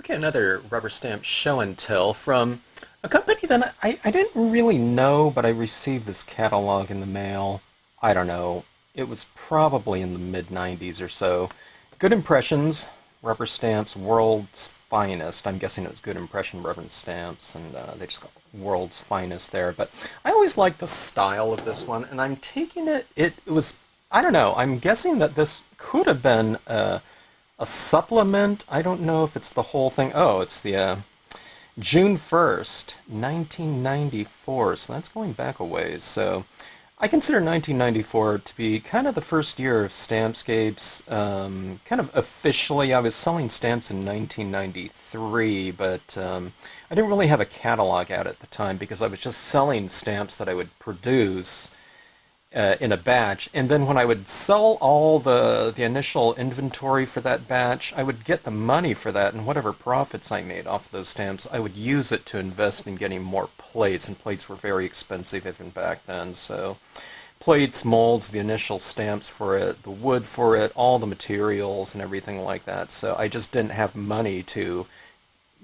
Okay, another rubber stamp show and tell from a company that I didn't really know, but I received this catalog in the mail. I don't know. It was probably in the mid 90s or so. Good Impressions, rubber stamps, world's finest. I'm guessing it was Good Impression rubber stamps, and they just got world's finest there. But I always liked the style of this one, and I'm taking it. It was, I don't know. I'm guessing that this could have been a supplement. I don't know if it's the whole thing. Oh, it's the June 1st, 1994. So that's going back a ways. So I consider 1994 to be kind of the first year of Stampscapes. Kind of officially, I was selling stamps in 1993, but I didn't really have a catalog out at the time because I was just selling stamps that I would produce in a batch, and then when I would sell all the initial inventory for that batch, I would get the money for that, and whatever profits I made off those stamps, I would use it to invest in getting more plates, and plates were very expensive even back then, so plates, molds, the initial stamps for it, the wood for it, all the materials and everything like that, so I just didn't have money to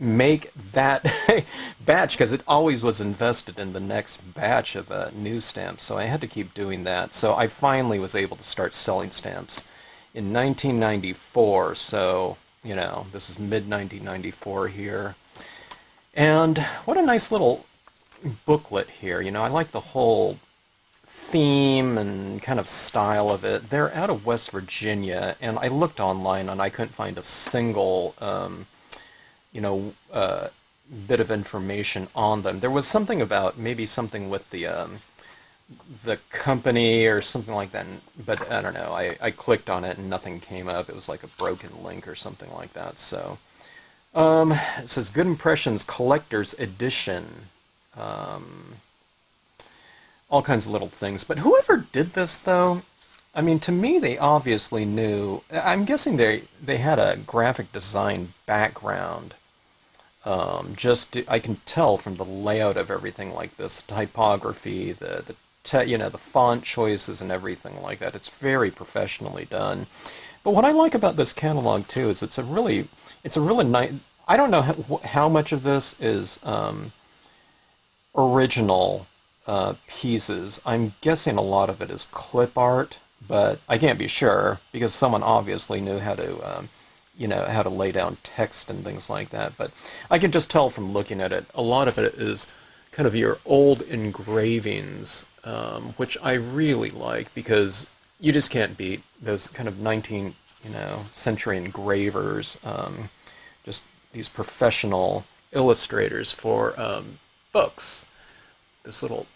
make that batch because it always was invested in the next batch of new stamps, so I had to keep doing that. So I finally was able to start selling stamps in 1994, so this is mid 1994 here. And what a nice little booklet here. I like the whole theme and kind of style of it. They're out of West Virginia, and I looked online and I couldn't find a single bit of information on them. There was something about maybe something with the company or something like that, but I don't know. I clicked on it and nothing came up. It was like a broken link or something like that. So it says Good Impressions Collector's Edition. All kinds of little things. But whoever did this, though, I mean, to me, they obviously knew. I'm guessing they had a graphic design background. I can tell from the layout of everything like this, the typography, the font choices and everything like that. It's very professionally done. But what I like about this catalog too is it's a really nice. I don't know how much of this is original pieces. I'm guessing a lot of it is clip art, but I can't be sure because someone obviously knew how to how to lay down text and things like that. But I can just tell from looking at it, a lot of it is kind of your old engravings, which I really like because you just can't beat those kind of 19th century engravers, just these professional illustrators for books. This little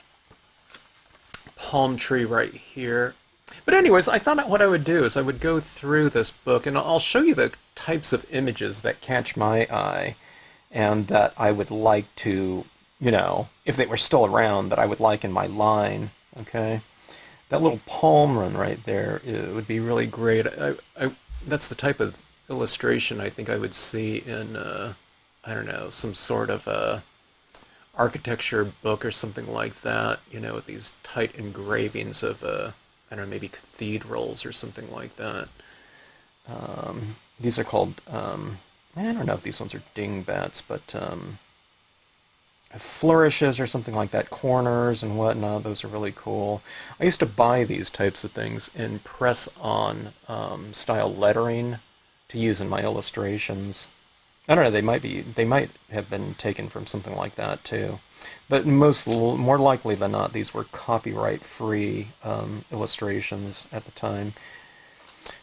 palm tree right here. But anyways, I thought what I would do is I would go through this book and I'll show you the types of images that catch my eye and that I would like to, if they were still around, that I would like in my line, okay? That little palm run right there, it would be really great. That's the type of illustration I think I would see in, I don't know, some sort of architecture book or something like that, with these tight engravings of I don't know, maybe cathedrals or something like that. These are called, I don't know if these ones are dingbats, but flourishes or something like that, corners and whatnot, those are really cool. I used to buy these types of things in press-on style lettering to use in my illustrations. I don't know, they might have been taken from something like that too. But more likely than not, these were copyright-free illustrations at the time.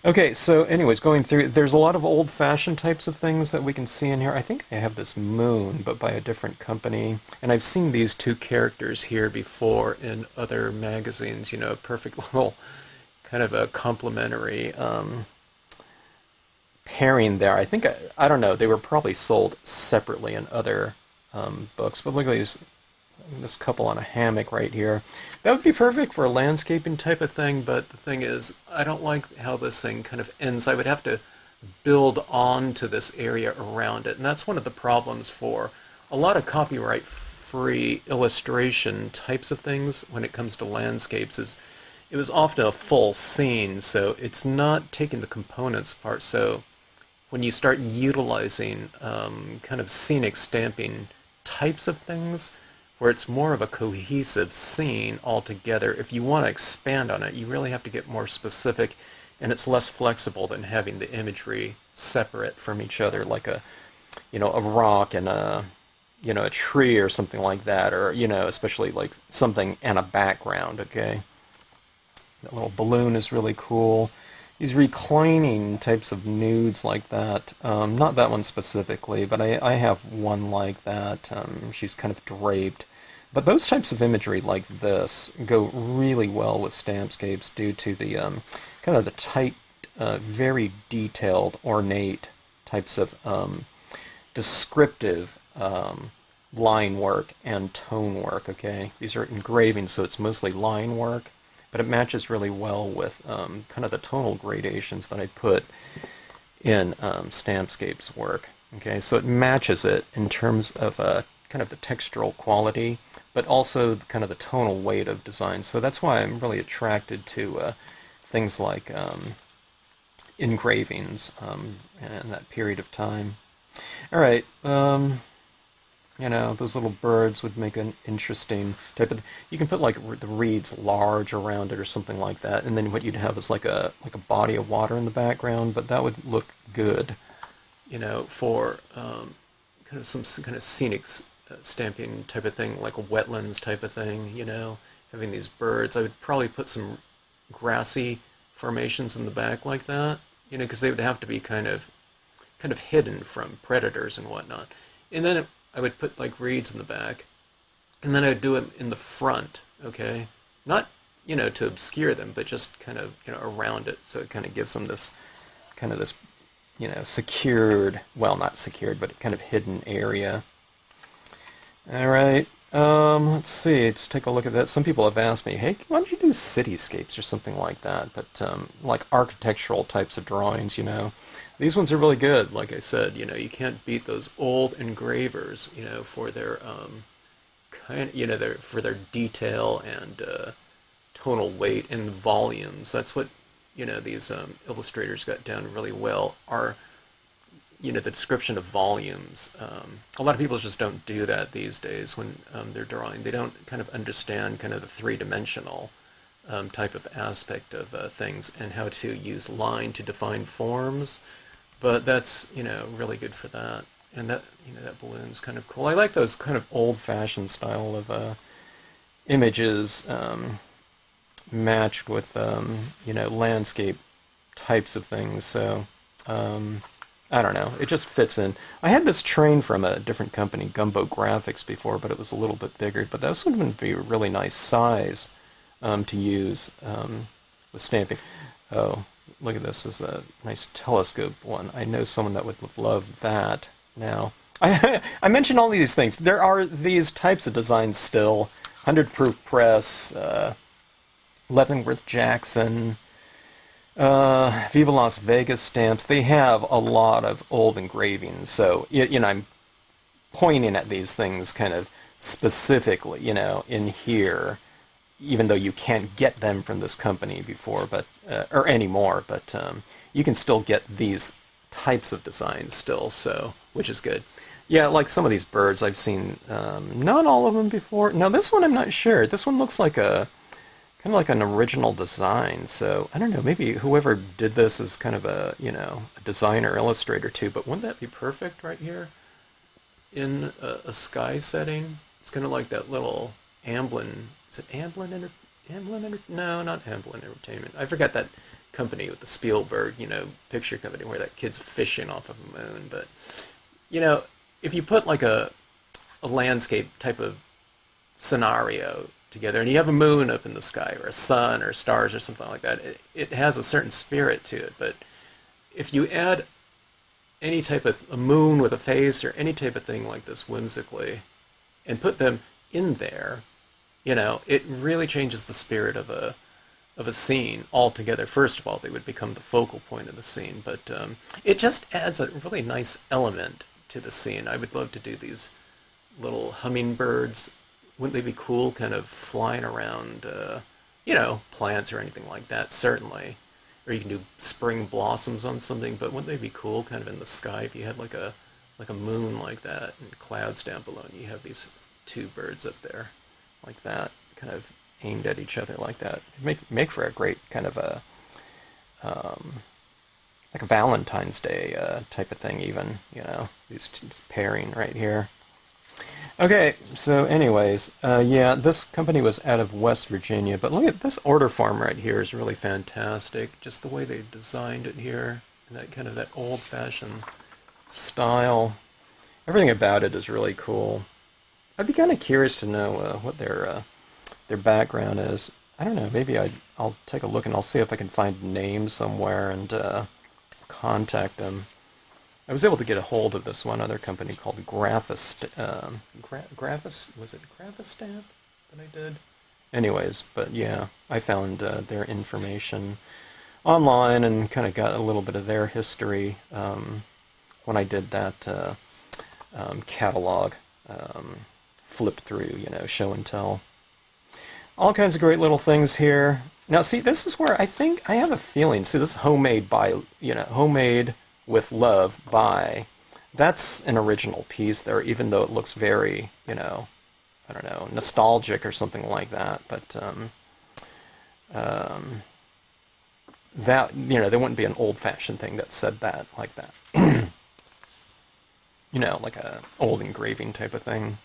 Okay, so anyways, going through, there's a lot of old-fashioned types of things that we can see in here. I think I have this moon, but by a different company. And I've seen these two characters here before in other magazines, a perfect little kind of a complementary pairing there. I think, I don't know, they were probably sold separately in other books, but look at this couple on a hammock right here. That would be perfect for a landscaping type of thing, but the thing is, I don't like how this thing kind of ends. I would have to build onto this area around it, and that's one of the problems for a lot of copyright-free illustration types of things when it comes to landscapes is it was often a full scene, so it's not taking the components apart, so when you start utilizing kind of scenic stamping types of things, where it's more of a cohesive scene altogether. If you want to expand on it, you really have to get more specific, and it's less flexible than having the imagery separate from each other, like a rock and a tree or something like that, or especially like something and a background. Okay, that little balloon is really cool. These reclining types of nudes like that. Not that one specifically, but I have one like that. She's kind of draped. But those types of imagery like this go really well with Stampscapes due to the kind of the tight, very detailed, ornate types of descriptive line work and tone work. Okay, these are engravings, so it's mostly line work, but it matches really well with kind of the tonal gradations that I put in Stampscapes work. Okay, so it matches it in terms of kind of the textural quality, but also kind of the tonal weight of design. So that's why I'm really attracted to things like engravings in that period of time. All right, those little birds would make an interesting type of. You can put like the reeds large around it or something like that, and then what you'd have is like a body of water in the background. But that would look good, for kind of some kind of scenic stamping type of thing, like a wetlands type of thing. Having these birds. I would probably put some grassy formations in the back like that, because they would have to be kind of hidden from predators and whatnot. And then I would put like reeds in the back, and then I would do it in the front, okay? Not, to obscure them, but just kind of, around it, so it kind of gives them this, secured, well, not secured, but kind of hidden area. All right, let's see, let's take a look at that. Some people have asked me, hey, why don't you do cityscapes or something like that? But like architectural types of drawings, These ones are really good. Like I said, you can't beat those old engravers, for their for their detail and tonal weight and volumes. That's what these illustrators got down really well. Are the description of volumes. A lot of people just don't do that these days when they're drawing. They don't kind of understand kind of the three-dimensional type of aspect of things and how to use line to define forms. But that's, really good for that. And that, that balloon's kind of cool. I like those kind of old-fashioned style of images matched with, landscape types of things. So, I don't know. It just fits in. I had this train from a different company, Gumbo Graphics, before, but it was a little bit bigger. But this one would be a really nice size to use with stamping. Oh, look at this. This is a nice telescope one. I know someone that would love that now. I mentioned all these things. There are these types of designs still. 100 Proof Press, Leavenworth Jackson, Viva Las Vegas stamps. They have a lot of old engravings. So, I'm pointing at these things kind of specifically, in here, even though you can't get them from this company before, but or anymore, but you can still get these types of designs still, so which is good. Yeah, like some of these birds I've seen, not all of them before. Now this one I'm not sure. This one looks like kind of like an original design. So I don't know. Maybe whoever did this is kind of a a designer illustrator too. But wouldn't that be perfect right here in a sky setting? It's kind of like that little Amblin. Is it Amblin? No, not Amblin Entertainment. I forgot that company with the Spielberg, picture company where that kid's fishing off of a moon. But, if you put like a landscape type of scenario together and you have a moon up in the sky or a sun or stars or something like that, it has a certain spirit to it. But if you add any type of a moon with a face or any type of thing like this whimsically and put them in there, it really changes the spirit of a scene altogether. First of all, they would become the focal point of the scene, but it just adds a really nice element to the scene. I would love to do these little hummingbirds. Wouldn't they be cool, kind of flying around, plants or anything like that? Certainly. or you can do spring blossoms on something. But wouldn't they be cool, kind of in the sky, if you had like a moon like that and clouds down below, and you have these two birds up there, like that, kind of aimed at each other like that. It'd make for a great kind of a like a Valentine's Day type of thing, even, you know, these pairing right here. Okay, so anyways, yeah, this company was out of West Virginia, but look at this order form right here is really fantastic. Just the way they designed it here, and that kind of that old-fashioned style. Everything about it is really cool. I'd be kind of curious to know what their background is. I don't know, maybe I'll take a look and I'll see if I can find names somewhere and contact them. I was able to get a hold of this one other company called was it Graphostamp that I did? Anyways, but yeah, I found their information online and kind of got a little bit of their history when I did that catalog flip through, you know, show and tell. All kinds of great little things here. Now, see, this is where I think I have a feeling. See, this is homemade by, you know, homemade with love by. That's an original piece there, even though it looks very, you know, I don't know, nostalgic or something like that. But that, you know, there wouldn't be an old-fashioned thing that said that like that. You know, like a old engraving type of thing.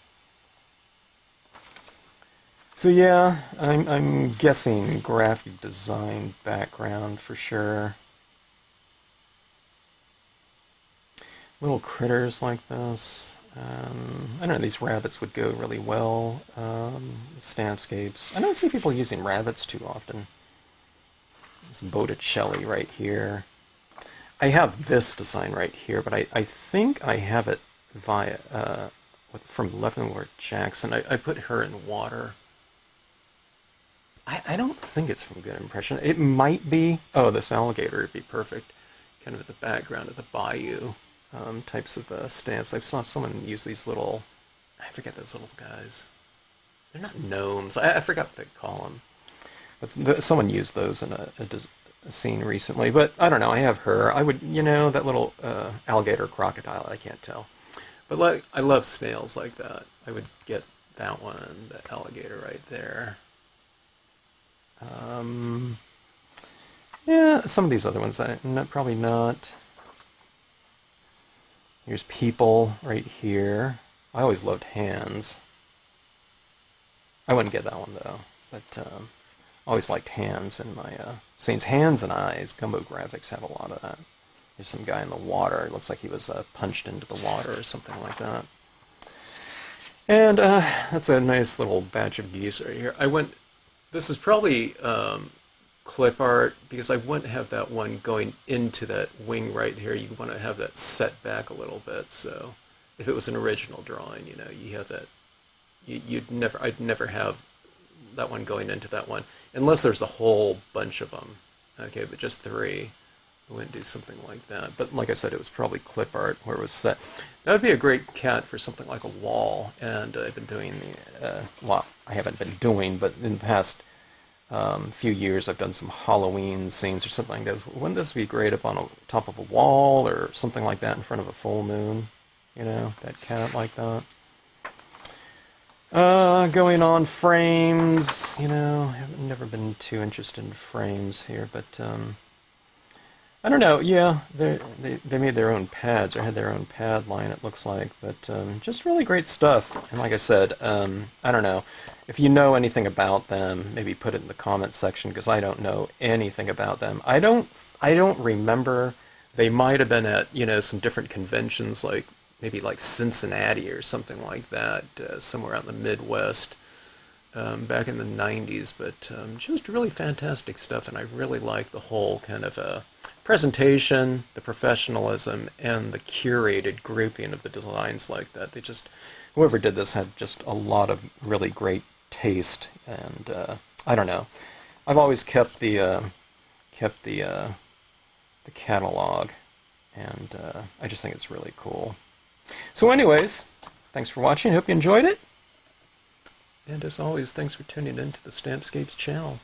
So yeah, I'm guessing graphic design background for sure. Little critters like this. I don't know, these rabbits would go really well. Stampscapes. I don't see people using rabbits too often. This Botticelli right here. I have this design right here, but I think I have it via from Leavenworth Jackson. I put her in water. I don't think it's from Good Impression. It might be. Oh, this alligator would be perfect. Kind of at the background of the bayou types of stamps. I saw someone use these little, I forget those little guys. They're not gnomes. I forgot what they call them. But someone used those in a scene recently. But I don't know. I have her. I would, you know, that little alligator crocodile. I can't tell. But like, I love snails like that. I would get that one, the alligator right there. Yeah, some of these other ones, probably not. Here's people right here. I always loved hands. I wouldn't get that one though, but always liked hands in my scenes. Hands and eyes. Gumbo Graphics have a lot of that. There's some guy in the water. It looks like he was punched into the water or something like that. And that's a nice little batch of geese right here. This is probably clip art, because I wouldn't have that one going into that wing right here. You'd want to have that set back a little bit. So if it was an original drawing, you know, you have that. I'd never have that one going into that one unless there's a whole bunch of them. Okay, but just 3. I wouldn't do something like that. But like I said, it was probably clip art where it was set. That would be a great cat for something like a wall. And I've been doing well, I haven't been doing, but in the past few years I've done some Halloween scenes or something like this. Wouldn't this be great up on top of a wall or something like that in front of a full moon? You know, that cat like that. Going on frames, you know, I've never been too interested in frames here, but I don't know. Yeah, they made their own pads, or had their own pad line, it looks like. But just really great stuff. And like I said, I don't know. If you know anything about them, maybe put it in the comment section, because I don't know anything about them. I don't remember. They might have been at, you know, some different conventions, like maybe like Cincinnati or something like that, somewhere out in the Midwest. Back in the 90s, but just really fantastic stuff, and I really like the whole kind of presentation, the professionalism, and the curated grouping of the designs like that. Whoever did this had just a lot of really great taste, and I don't know. I've always kept the catalog, and I just think it's really cool. So anyways, thanks for watching. Hope you enjoyed it. And as always, thanks for tuning in to the Stampscapes channel.